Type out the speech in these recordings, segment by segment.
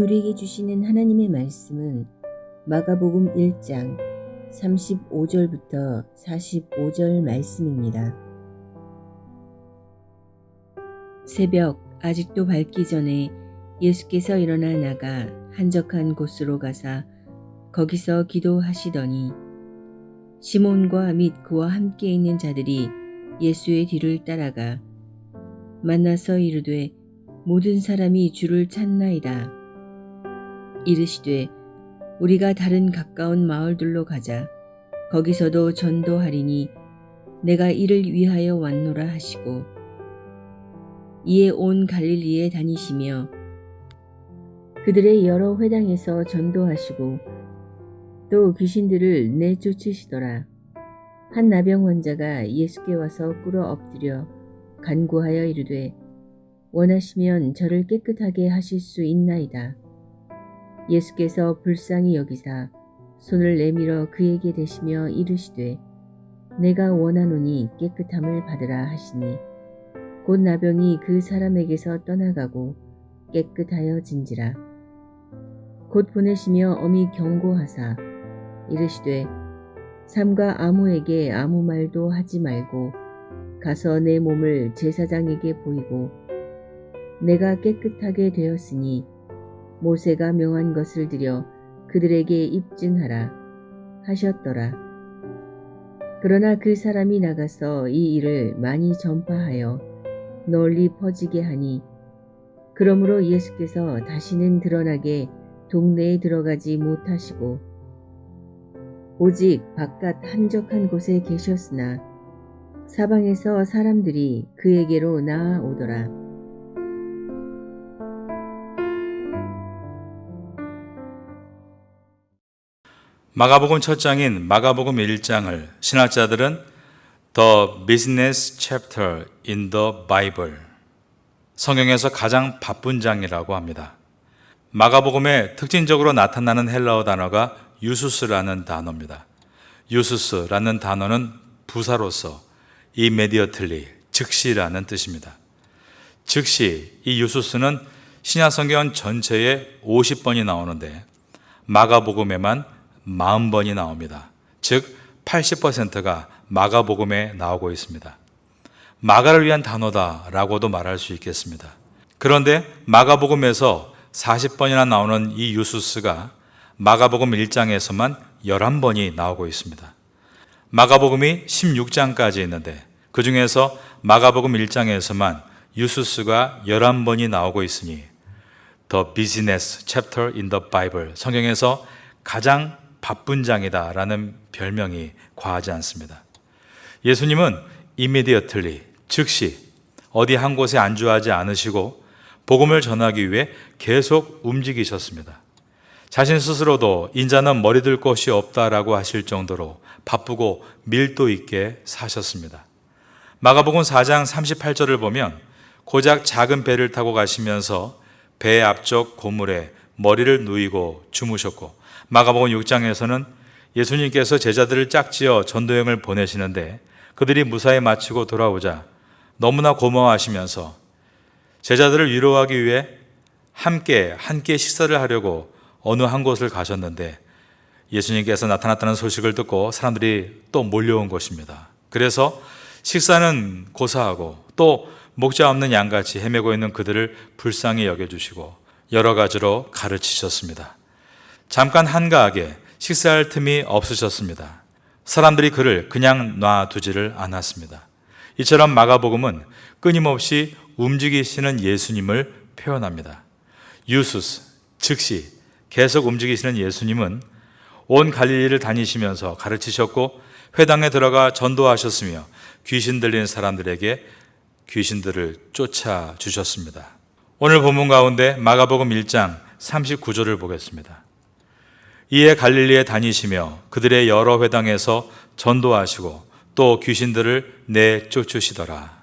우리에게 주시는 하나님의 말씀은 마가복음 1장 35절부터 45절 말씀입니다. 새벽 아직도 밝기 전에 예수께서 일어나 나가 한적한 곳으로 가사 거기서 기도하시더니 시몬과 및 그와 함께 있는 자들이 예수의 뒤를 따라가 만나서 이르되 모든 사람이 주를 찾나이다. 이르시되 우리가 다른 가까운 마을들로 가자. 거기서도 전도하리니 내가 이를 위하여 왔노라 하시고 이에 온 갈릴리에 다니시며 그들의 여러 회당에서 전도하시고 또 귀신들을 내쫓으시더라. 한 나병 환자가 예수께 와서 꿇어 엎드려 간구하여 이르되 원하시면 저를 깨끗하게 하실 수 있나이다. 예수께서 불쌍히 여기사 손을 내밀어 그에게 대시며 이르시되 내가 원하노니 깨끗함을 받으라 하시니 곧 나병이 그 사람에게서 떠나가고 깨끗하여진지라. 곧 보내시며 엄히 경고하사 이르시되 삼가 아무에게 아무 말도 하지 말고 가서 내 몸을 제사장에게 보이고 내가 깨끗하게 되었으니 모세가 명한 것을 들여 그들에게 입증하라 하셨더라. 그러나 그 사람이 나가서 이 일을 많이 전파하여 널리 퍼지게 하니 그러므로 예수께서 다시는 드러나게 동네에 들어가지 못하시고 오직 바깥 한적한 곳에 계셨으나 사방에서 사람들이 그에게로 나아오더라. 마가복음 첫 장인 마가복음 1장을 신학자들은 The Business Chapter in the Bible, 성경에서 가장 바쁜 장이라고 합니다. 마가복음에 특징적으로 나타나는 헬라어 단어가 유수스라는 단어입니다. 유수스라는 단어는 부사로서 immediately, 즉시라는 뜻입니다. 즉시, 이 유수스는 신약성경 전체에 50번이 나오는데 마가복음에만 40번이 나옵니다. 즉 80%가 마가복음에 나오고 있습니다. 마가를 위한 단어다라고도 말할 수 있겠습니다. 그런데 마가복음에서 40번이나 나오는 이 유수스가 마가복음 1장에서만 11번이 나오고 있습니다. 마가복음이 16장까지 있는데 그 중에서 마가복음 1장에서만 유수스가 11번이 나오고 있으니 The Business Chapter in the Bible, 성경에서 가장 바쁜 장이다라는 별명이 과하지 않습니다. 예수님은 immediately, 즉시 어디 한 곳에 안주하지 않으시고 복음을 전하기 위해 계속 움직이셨습니다. 자신 스스로도 인자는 머리들 곳이 없다라고 하실 정도로 바쁘고 밀도 있게 사셨습니다. 마가복음 4장 38절을 보면 고작 작은 배를 타고 가시면서 배 앞쪽 고물에 머리를 누이고 주무셨고, 마가복음 6장에서는 예수님께서 제자들을 짝지어 전도여행을 보내시는데 그들이 무사히 마치고 돌아오자 너무나 고마워하시면서 제자들을 위로하기 위해 함께 식사를 하려고 어느 한 곳을 가셨는데 예수님께서 나타났다는 소식을 듣고 사람들이 또 몰려온 것입니다. 그래서 식사는 고사하고 또 목자 없는 양같이 헤매고 있는 그들을 불쌍히 여겨주시고 여러 가지로 가르치셨습니다. 잠깐 한가하게 식사할 틈이 없으셨습니다. 사람들이 그를 그냥 놔두지를 않았습니다. 이처럼 마가복음은 끊임없이 움직이시는 예수님을 표현합니다. 유수스, 즉시 계속 움직이시는 예수님은 온 갈릴리를 다니시면서 가르치셨고 회당에 들어가 전도하셨으며 귀신 들린 사람들에게 귀신들을 쫓아주셨습니다. 오늘 본문 가운데 마가복음 1장 39절을 보겠습니다. 이에 갈릴리에 다니시며 그들의 여러 회당에서 전도하시고 또 귀신들을 내쫓으시더라.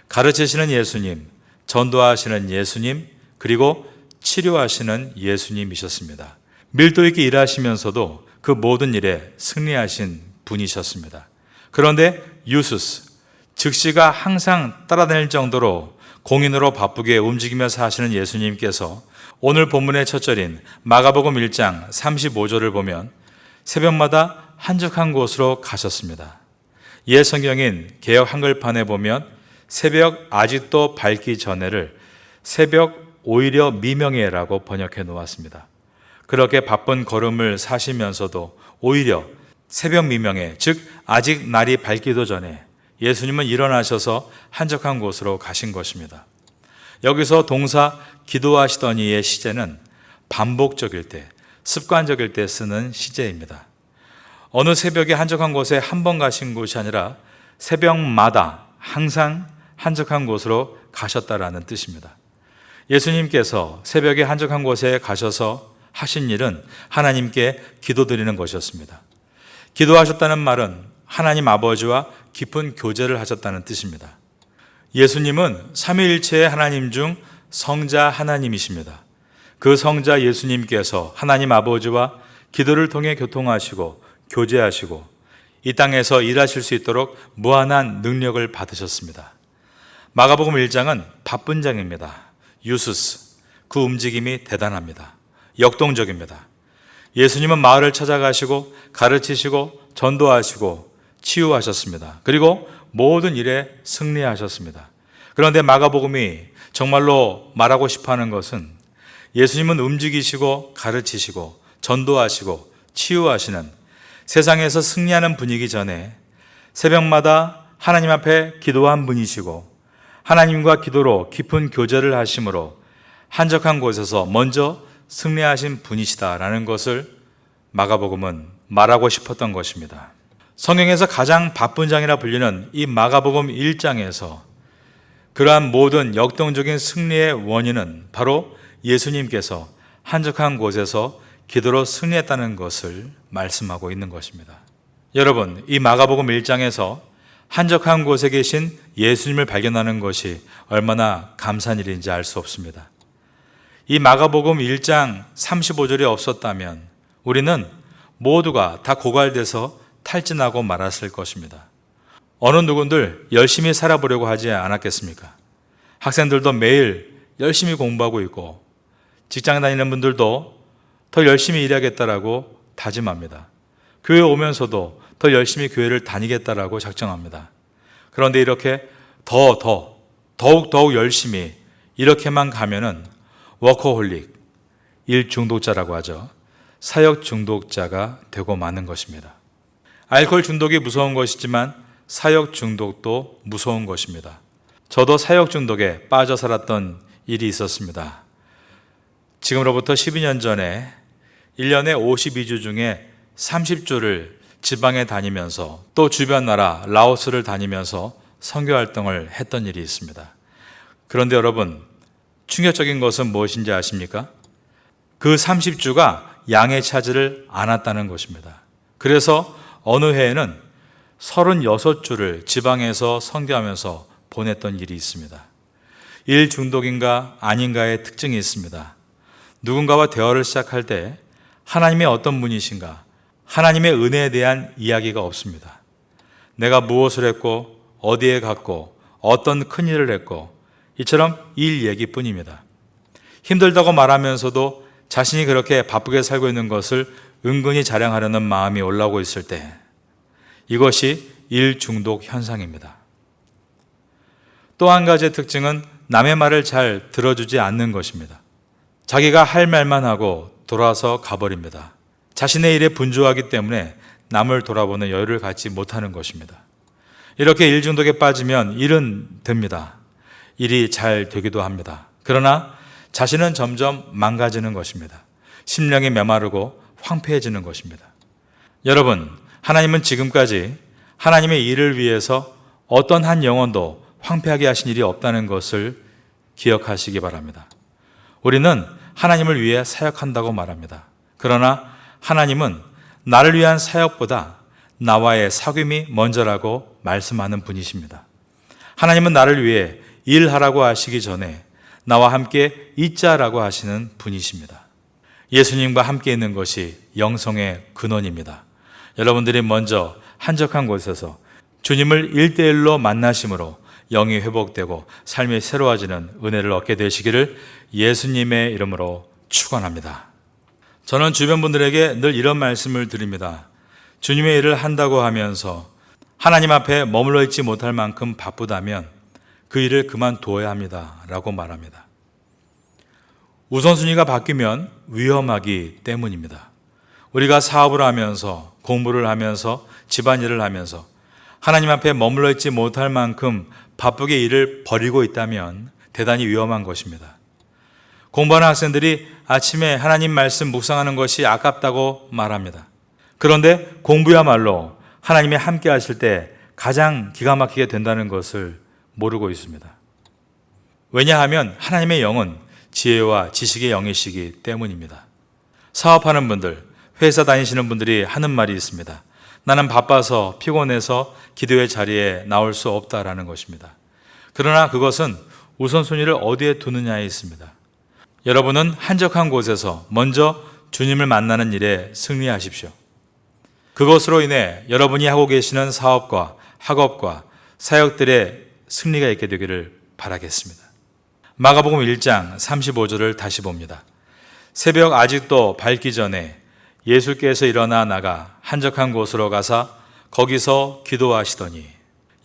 가르치시는 예수님, 전도하시는 예수님, 그리고 치료하시는 예수님이셨습니다. 밀도 있게 일하시면서도 그 모든 일에 승리하신 분이셨습니다. 그런데 유수스, 즉시가 항상 따라다닐 정도로 공인으로 바쁘게 움직이며 사시는 예수님께서 오늘 본문의 첫 절인 마가복음 1장 35절을 보면 새벽마다 한적한 곳으로 가셨습니다. 옛 성경인 개역 한글판에 보면 새벽 아직도 밝기 전에를 새벽 오히려 미명에라고 번역해 놓았습니다. 그렇게 바쁜 걸음을 사시면서도 오히려 새벽 미명에, 즉 아직 날이 밝기도 전에 예수님은 일어나셔서 한적한 곳으로 가신 것입니다. 여기서 동사 기도하시더니의 시제는 반복적일 때, 습관적일 때 쓰는 시제입니다. 어느 새벽에 한적한 곳에 한 번 가신 곳이 아니라 새벽마다 항상 한적한 곳으로 가셨다라는 뜻입니다. 예수님께서 새벽에 한적한 곳에 가셔서 하신 일은 하나님께 기도드리는 것이었습니다. 기도하셨다는 말은 하나님 아버지와 깊은 교제를 하셨다는 뜻입니다. 예수님은 삼위일체의 하나님 중 성자 하나님이십니다. 그 성자 예수님께서 하나님 아버지와 기도를 통해 교통하시고 교제하시고 이 땅에서 일하실 수 있도록 무한한 능력을 받으셨습니다. 마가복음 1장은 바쁜 장입니다. 유스스, 그 움직임이 대단합니다. 역동적입니다. 예수님은 마을을 찾아가시고 가르치시고 전도하시고 치유하셨습니다. 그리고 모든 일에 승리하셨습니다. 그런데 마가복음이 정말로 말하고 싶어하는 것은 예수님은 움직이시고 가르치시고 전도하시고 치유하시는 세상에서 승리하는 분이기 전에 새벽마다 하나님 앞에 기도한 분이시고 하나님과 기도로 깊은 교제를 하심으로 한적한 곳에서 먼저 승리하신 분이시다라는 것을 마가복음은 말하고 싶었던 것입니다. 성경에서 가장 바쁜 장이라 불리는 이 마가복음 1장에서 그러한 모든 역동적인 승리의 원인은 바로 예수님께서 한적한 곳에서 기도로 승리했다는 것을 말씀하고 있는 것입니다. 여러분, 이 마가복음 1장에서 한적한 곳에 계신 예수님을 발견하는 것이 얼마나 감사한 일인지 알 수 없습니다. 이 마가복음 1장 35절이 없었다면 우리는 모두가 다 고갈돼서 탈진하고 말았을 것입니다. 어느 누군들 열심히 살아보려고 하지 않았겠습니까? 학생들도 매일 열심히 공부하고 있고 직장 다니는 분들도 더 열심히 일하겠다라고 다짐합니다. 교회 오면서도 더 열심히 교회를 다니겠다라고 작정합니다. 그런데 이렇게 더욱 열심히 이렇게만 가면은 워커홀릭, 일 중독자라고 하죠. 사역 중독자가 되고 마는 것입니다. 알코올 중독이 무서운 것이지만 사역 중독도 무서운 것입니다. 저도 사역 중독에 빠져 살았던 일이 있었습니다. 지금으로부터 12년 전에 1년에 52주 중에 30주를 지방에 다니면서 또 주변 나라 라오스를 다니면서 선교 활동을 했던 일이 있습니다. 그런데 여러분, 충격적인 것은 무엇인지 아십니까? 그 30주가 양의 차지를 않았다는 것입니다. 그래서 어느 해에는 36주를 지방에서 선교하면서 보냈던 일이 있습니다. 일 중독인가 아닌가의 특징이 있습니다. 누군가와 대화를 시작할 때 하나님의 어떤 분이신가, 하나님의 은혜에 대한 이야기가 없습니다. 내가 무엇을 했고 어디에 갔고 어떤 큰일을 했고 이처럼 일 얘기뿐입니다. 힘들다고 말하면서도 자신이 그렇게 바쁘게 살고 있는 것을 은근히 자랑하려는 마음이 올라오고 있을 때 이것이 일 중독 현상입니다. 또 한 가지의 특징은 남의 말을 잘 들어주지 않는 것입니다. 자기가 할 말만 하고 돌아서 가버립니다. 자신의 일에 분주하기 때문에 남을 돌아보는 여유를 갖지 못하는 것입니다. 이렇게 일 중독에 빠지면 일은 됩니다. 일이 잘 되기도 합니다. 그러나 자신은 점점 망가지는 것입니다. 심령이 메마르고 황폐해지는 것입니다. 여러분, 하나님은 지금까지 하나님의 일을 위해서 어떤 한 영혼도 황폐하게 하신 일이 없다는 것을 기억하시기 바랍니다. 우리는 하나님을 위해 사역한다고 말합니다. 그러나 하나님은 나를 위한 사역보다 나와의 사귐이 먼저라고 말씀하는 분이십니다. 하나님은 나를 위해 일하라고 하시기 전에 나와 함께 있자라고 하시는 분이십니다. 예수님과 함께 있는 것이 영성의 근원입니다. 여러분들이 먼저 한적한 곳에서 주님을 1대1로 만나심으로 영이 회복되고 삶이 새로워지는 은혜를 얻게 되시기를 예수님의 이름으로 축원합니다. 저는 주변 분들에게 늘 이런 말씀을 드립니다. 주님의 일을 한다고 하면서 하나님 앞에 머물러 있지 못할 만큼 바쁘다면 그 일을 그만두어야 합니다 라고 말합니다. 우선순위가 바뀌면 위험하기 때문입니다. 우리가 사업을 하면서 공부를 하면서 집안일을 하면서 하나님 앞에 머물러 있지 못할 만큼 바쁘게 일을 벌이고 있다면 대단히 위험한 것입니다. 공부하는 학생들이 아침에 하나님 말씀 묵상하는 것이 아깝다고 말합니다. 그런데 공부야말로 하나님이 함께 하실 때 가장 기가 막히게 된다는 것을 모르고 있습니다. 왜냐하면 하나님의 영은 지혜와 지식의 영이시기 때문입니다. 사업하는 분들, 회사 다니시는 분들이 하는 말이 있습니다. 나는 바빠서 피곤해서 기도의 자리에 나올 수 없다라는 것입니다. 그러나 그것은 우선순위를 어디에 두느냐에 있습니다. 여러분은 한적한 곳에서 먼저 주님을 만나는 일에 승리하십시오. 그것으로 인해 여러분이 하고 계시는 사업과 학업과 사역들의 승리가 있게 되기를 바라겠습니다. 마가복음 1장 35절을 다시 봅니다. 새벽 아직도 밝기 전에 예수께서 일어나 나가 한적한 곳으로 가사 거기서 기도하시더니,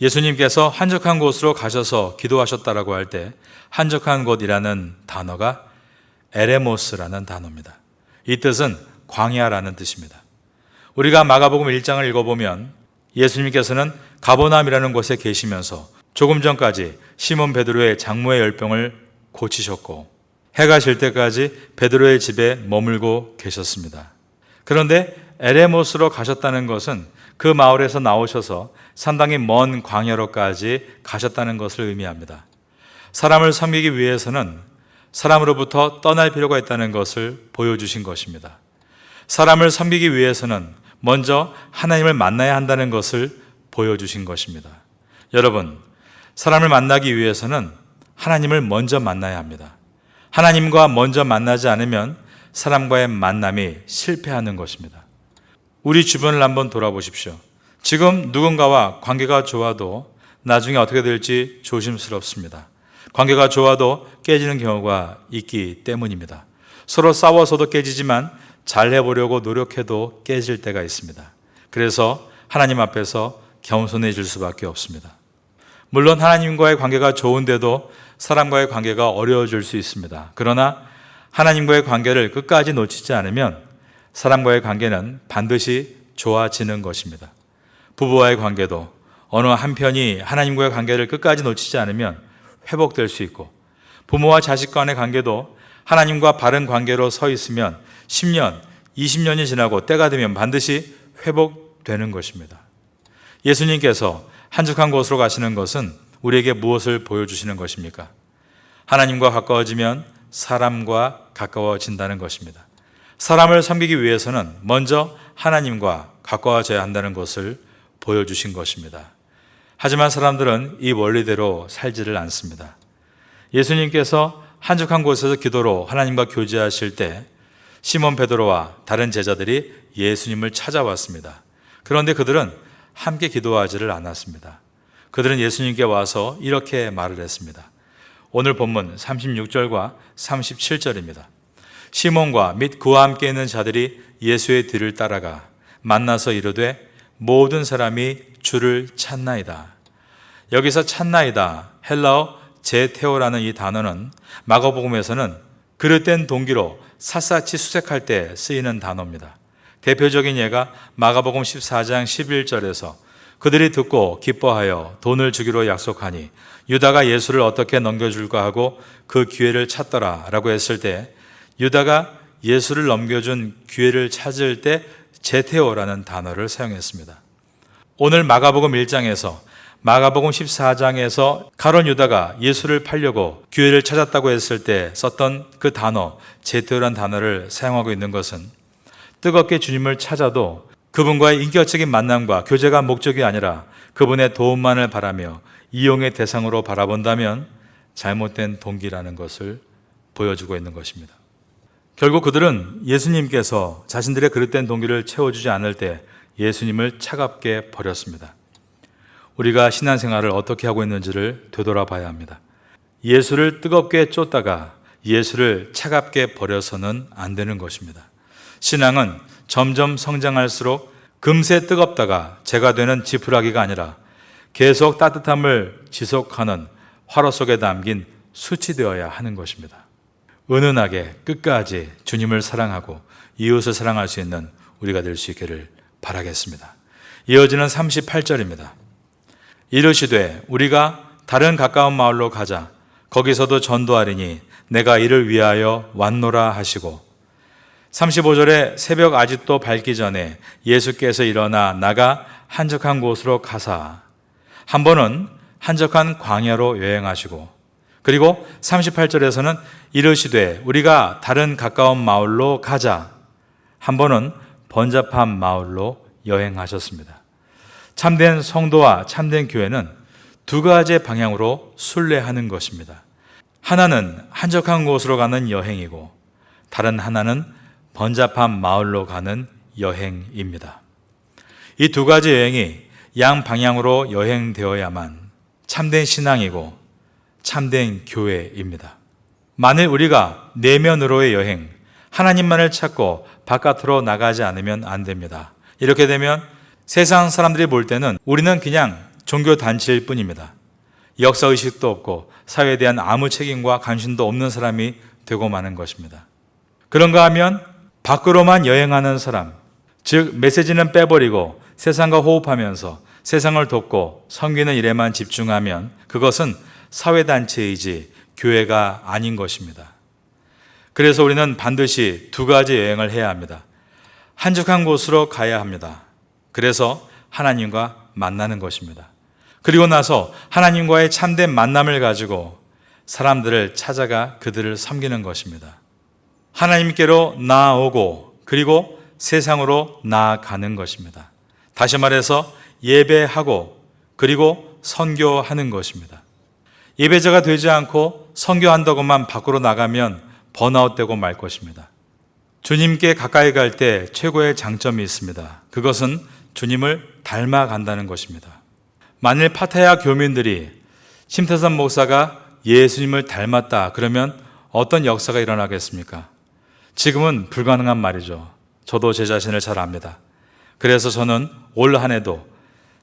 예수님께서 한적한 곳으로 가셔서 기도하셨다라고 할 때 한적한 곳이라는 단어가 에레모스라는 단어입니다. 이 뜻은 광야라는 뜻입니다. 우리가 마가복음 1장을 읽어보면 예수님께서는 가버나움이라는 곳에 계시면서 조금 전까지 시몬 베드로의 장모의 열병을 고치셨고 해가 질 때까지 베드로의 집에 머물고 계셨습니다. 그런데 에레모스로 가셨다는 것은 그 마을에서 나오셔서 상당히 먼 광야로까지 가셨다는 것을 의미합니다. 사람을 섬기기 위해서는 사람으로부터 떠날 필요가 있다는 것을 보여주신 것입니다. 사람을 섬기기 위해서는 먼저 하나님을 만나야 한다는 것을 보여주신 것입니다. 여러분, 사람을 만나기 위해서는 하나님을 먼저 만나야 합니다. 하나님과 먼저 만나지 않으면 사람과의 만남이 실패하는 것입니다. 우리 주변을 한번 돌아보십시오. 지금 누군가와 관계가 좋아도 나중에 어떻게 될지 조심스럽습니다. 관계가 좋아도 깨지는 경우가 있기 때문입니다. 서로 싸워서도 깨지지만 잘해보려고 노력해도 깨질 때가 있습니다. 그래서 하나님 앞에서 겸손해질 수밖에 없습니다. 물론 하나님과의 관계가 좋은데도 사람과의 관계가 어려워질 수 있습니다. 그러나 하나님과의 관계를 끝까지 놓치지 않으면 사람과의 관계는 반드시 좋아지는 것입니다. 부부와의 관계도 어느 한편이 하나님과의 관계를 끝까지 놓치지 않으면 회복될 수 있고, 부모와 자식 간의 관계도 하나님과 바른 관계로 서 있으면 10년, 20년이 지나고 때가 되면 반드시 회복되는 것입니다. 예수님께서 한적한 곳으로 가시는 것은 우리에게 무엇을 보여주시는 것입니까? 하나님과 가까워지면 사람과 가까워진다는 것입니다. 사람을 섬기기 위해서는 먼저 하나님과 가까워져야 한다는 것을 보여주신 것입니다. 하지만 사람들은 이 원리대로 살지를 않습니다. 예수님께서 한적한 곳에서 기도로 하나님과 교제하실 때 시몬 베드로와 다른 제자들이 예수님을 찾아왔습니다. 그런데 그들은 함께 기도하지를 않았습니다. 그들은 예수님께 와서 이렇게 말을 했습니다. 오늘 본문 36절과 37절입니다. 시몬과 및 그와 함께 있는 자들이 예수의 뒤를 따라가 만나서 이르되 모든 사람이 주를 찾나이다. 여기서 찾나이다, 헬라어 제테오라는 이 단어는 마가복음에서는 그릇된 동기로 샅샅이 수색할 때 쓰이는 단어입니다. 대표적인 예가 마가복음 14장 11절에서 그들이 듣고 기뻐하여 돈을 주기로 약속하니 유다가 예수를 어떻게 넘겨줄까 하고 그 기회를 찾더라 라고 했을 때 유다가 예수를 넘겨준 기회를 찾을 때 제테오라는 단어를 사용했습니다. 오늘 마가복음 1장에서 마가복음 14장에서 가룟 유다가 예수를 팔려고 기회를 찾았다고 했을 때 썼던 그 단어 제테오라는 단어를 사용하고 있는 것은 뜨겁게 주님을 찾아도 그분과의 인격적인 만남과 교제가 목적이 아니라 그분의 도움만을 바라며 이용의 대상으로 바라본다면 잘못된 동기라는 것을 보여주고 있는 것입니다. 결국 그들은 예수님께서 자신들의 그릇된 동기를 채워주지 않을 때 예수님을 차갑게 버렸습니다. 우리가 신앙생활을 어떻게 하고 있는지를 되돌아봐야 합니다. 예수를 뜨겁게 쫓다가 예수를 차갑게 버려서는 안 되는 것입니다. 신앙은 점점 성장할수록 금세 뜨겁다가 재가 되는 지푸라기가 아니라 계속 따뜻함을 지속하는 화로 속에 담긴 숯이 되어야 하는 것입니다. 은은하게 끝까지 주님을 사랑하고 이웃을 사랑할 수 있는 우리가 될 수 있기를 바라겠습니다. 이어지는 38절입니다. 이르시되 우리가 다른 가까운 마을로 가자. 거기서도 전도하리니 내가 이를 위하여 왔노라 하시고, 35절에 새벽 아직도 밝기 전에 예수께서 일어나 나가 한적한 곳으로 가사, 한 번은 한적한 광야로 여행하시고, 그리고 38절에서는 이르시되 우리가 다른 가까운 마을로 가자, 한 번은 번잡한 마을로 여행하셨습니다. 참된 성도와 참된 교회는 두 가지 방향으로 순례하는 것입니다. 하나는 한적한 곳으로 가는 여행이고, 다른 하나는 번잡한 마을로 가는 여행입니다. 이 두 가지 여행이 양 방향으로 여행되어야만 참된 신앙이고 참된 교회입니다. 만일 우리가 내면으로의 여행, 하나님만을 찾고 바깥으로 나가지 않으면 안 됩니다. 이렇게 되면 세상 사람들이 볼 때는 우리는 그냥 종교 단체일 뿐입니다. 역사의식도 없고 사회에 대한 아무 책임과 관심도 없는 사람이 되고 마는 것입니다. 그런가 하면 밖으로만 여행하는 사람, 즉 메시지는 빼버리고 세상과 호흡하면서 세상을 돕고 섬기는 일에만 집중하면 그것은 사회단체이지 교회가 아닌 것입니다. 그래서 우리는 반드시 두 가지 여행을 해야 합니다. 한적한 곳으로 가야 합니다. 그래서 하나님과 만나는 것입니다. 그리고 나서 하나님과의 참된 만남을 가지고 사람들을 찾아가 그들을 섬기는 것입니다. 하나님께로 나아오고 그리고 세상으로 나아가는 것입니다. 다시 말해서 예배하고 그리고 선교하는 것입니다. 예배자가 되지 않고 선교한다고만 밖으로 나가면 번아웃되고 말 것입니다. 주님께 가까이 갈 때 최고의 장점이 있습니다. 그것은 주님을 닮아간다는 것입니다. 만일 파타야 교민들이 심태선 목사가 예수님을 닮았다 그러면 어떤 역사가 일어나겠습니까? 지금은 불가능한 말이죠. 저도 제 자신을 잘 압니다. 그래서 저는 올 한 해도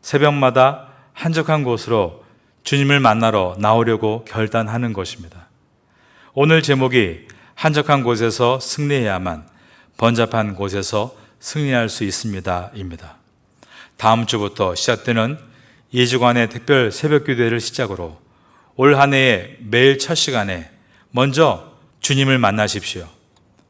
새벽마다 한적한 곳으로 주님을 만나러 나오려고 결단하는 것입니다. 오늘 제목이 한적한 곳에서 승리해야만 번잡한 곳에서 승리할 수 있습니다 입니다. 다음 주부터 시작되는 2주간의 특별 새벽 기도회를 시작으로 올 한 해의 매일 첫 시간에 먼저 주님을 만나십시오.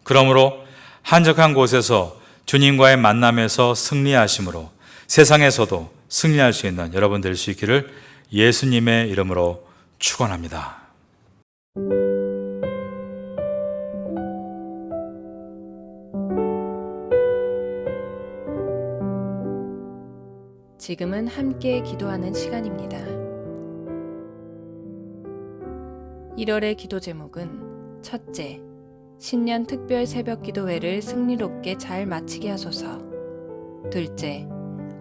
그러므로 한적한 곳에서 주님과의 만남에서 승리하심으로 세상에서도 승리할 수 있는 여러분 될 수 있기를 예수님의 이름으로 축원합니다. 지금은 함께 기도하는 시간입니다. 1월의 기도 제목은 첫째, 신년 특별 새벽 기도회를 승리롭게 잘 마치게 하소서. 둘째,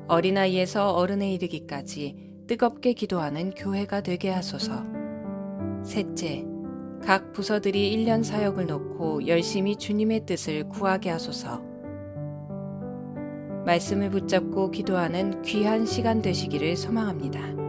어린아이에서 어른에 이르기까지 뜨겁게 기도하는 교회가 되게 하소서. 셋째, 각 부서들이 1년 사역을 놓고 열심히 주님의 뜻을 구하게 하소서. 말씀을 붙잡고 기도하는 귀한 시간 되시기를 소망합니다.